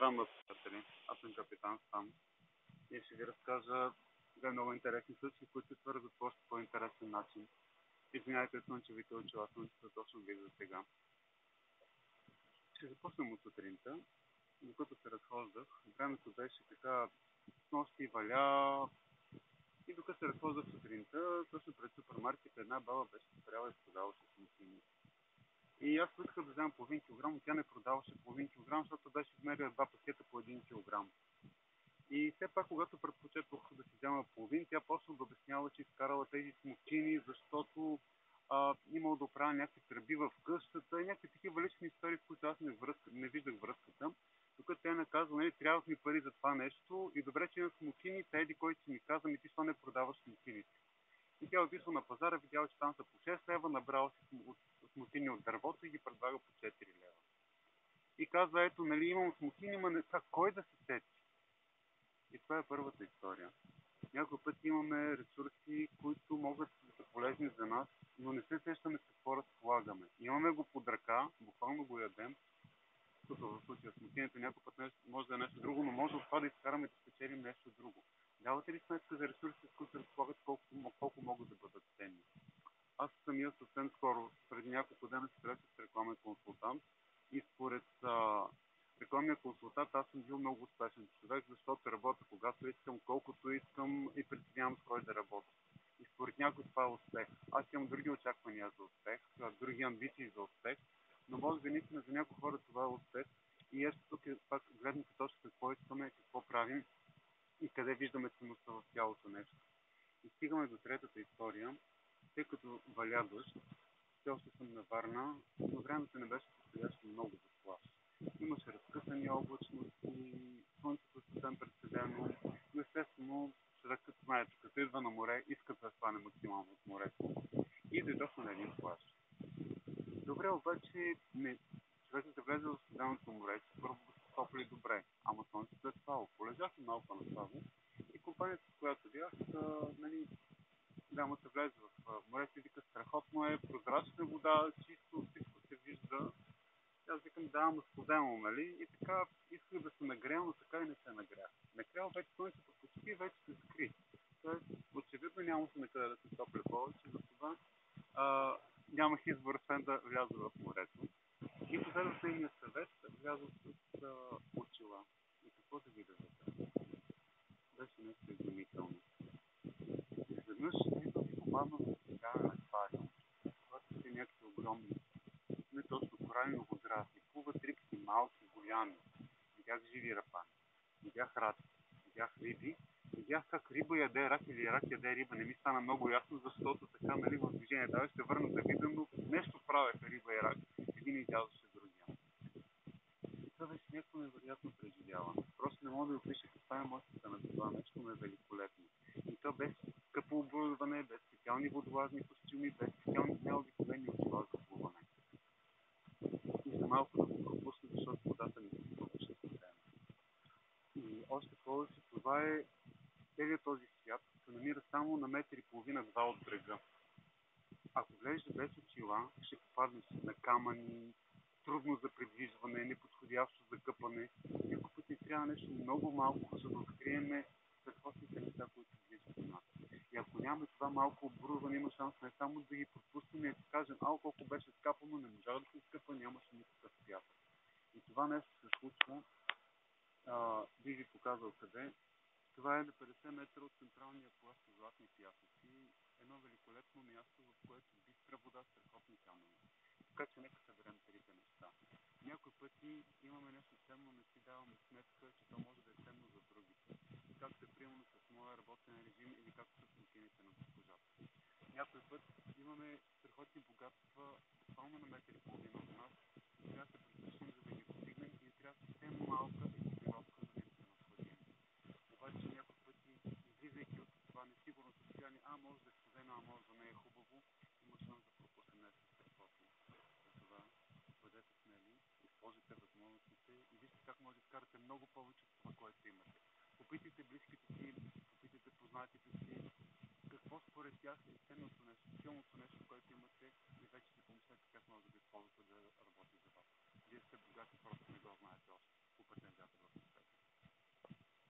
Рано, приятели. Аз съм капитан Стан и ще ви разкажа две много интересни случаи, които се свързват по още по-интересен начин. Извинявайте слънчевите очила, слънчето точно ви за сега. Ще започнем от сутринта. Докато се разхождах, времето беше така с нощи валя и докато се разхождах сутринта, точно пред супермаркета една баба беше спряла и продаваше смокини. И аз поисках да взема половин килограм, но тя не продаваше половин килограм, защото беше измерила два пакета по 1 килограм. И все пак, когато предпочетох да си взема половин, тя почна да обяснява, че изкарала тези смокини, защото имал да оправя някакви тръби в къщата и някакви такива лични истории, в които аз не виждах връзката. Докато тя наказва, нали, трябват ми пари за това нещо и добре, че имам смокини, еди, който си ми каза, ми ти що не продаваш смокините. И тя отишла на пазара, видяла, че там са по 6 лева, набрала си смокини от дървото и ги предлага по 4 лева. И казва, ето, нали, имам смокини, ма не, кой да се сети? И това е първата история. Някой път имаме ресурси, които могат да са полезни за нас, но не се сещаме с какво разполагаме. Имаме го под ръка, буквално го ядем. Тук в случая с смокините някой път може да е нещо друго, но може от това да изкараме да спечелим нещо друго. Давате ли сметка за ресурсите, с които разполагат, колко могат да бъдат ценни? Аз самия съвсем скоро, преди няколко дена се срещах с рекламен консултант и според рекламния консултант аз съм бил много успешен човек, защото работя когато искам, колкото искам и преценявам с кой да работя. И според някой това е успех. Аз имам други очаквания за успех, други амбиции за успех, но може би наистина за някои хора това е успех. И ето тук е пак гледната точка какво искаме, какво правим и къде виждаме ценността в цялото нещо. И стигаме до третата история. Тъй като валя дъжд, все още съм на Варна, но времето не беше подходящо много за плаж. Имаше разкъсани облачности, слънцето съвсем прецедено, но естествено човекът знаете, като идва на море, иска да стане максимално от морето. И дойдохме на един плаж. Добре, обаче човекът да влезе в студеното море, че първо го се топли добре, ама слънцето е свало. Полежах и малко на славо и компанията, с която бях, нали, да му се влезе в морето и вика, страхотно е, прозрачна вода, чисто, всичко се вижда. Аз викам, да, ама студено, нали? И така исках да се нагрея, но така и не се нагрях. Накрая вече слънцето почти вече се скри. Тоест, очевидно нямаше на къде да се топля повече, затова нямах избор, освен да вляза в морето. И последвах нейния съвет, влязох с очила. И какво да видя за това? Беше нещо изумително. Изведнъж ето ви попадна в океанен аквариум, когато са някакви огромни, не точно корални водорасли, плуват рибки, малки, голями. Видях живи рапани, видях раци, видях риби, видях как риба яде рак или рак яде риба. Не ми стана много ясно, защото така, нали, в движение. Да, ще върна да видя, но нещо правеха риба и рак. Един излязоше другия. И това беше някакво невероятно преживяване. Просто не мога да опиша каква е емоцията на това нещо, но е великолепно. И то без скъпо оборудване, без специални водолазни костюми, без специални необикновени очила за плуване. И за малко да го пропусна, защото водата ми се струваше студена. И още повече, това е целият този свят се намира само на метър и половина-два от брега. Ако влезеш без очила, ще попаднеш на камъни, трудно за придвижване, неподходящо за къпане. Някой път ни трябва нещо много малко, за да открием страхотните неща, които се движат в нас. И ако нямаме това малко оборудване, има шанс не само да ги пропуснем и да кажем, колко беше скапано, не можа да се скъпа, нямаше никакъв пятък. И това нещо се случва, би ви показал къде. Това е на 50 метра от централния плаж на Златни пясъци, едно великолепно място, в което бистра вода, страхотни камъни. Така че нека съберем трите неща. Някои пъти имаме нещо ценно, не си даваме сметка, че то може да е ценно за другите. Както е примерно с моя работен режим или както с смокините на госпожата. Някой път имаме страхотни богатства буквално на метър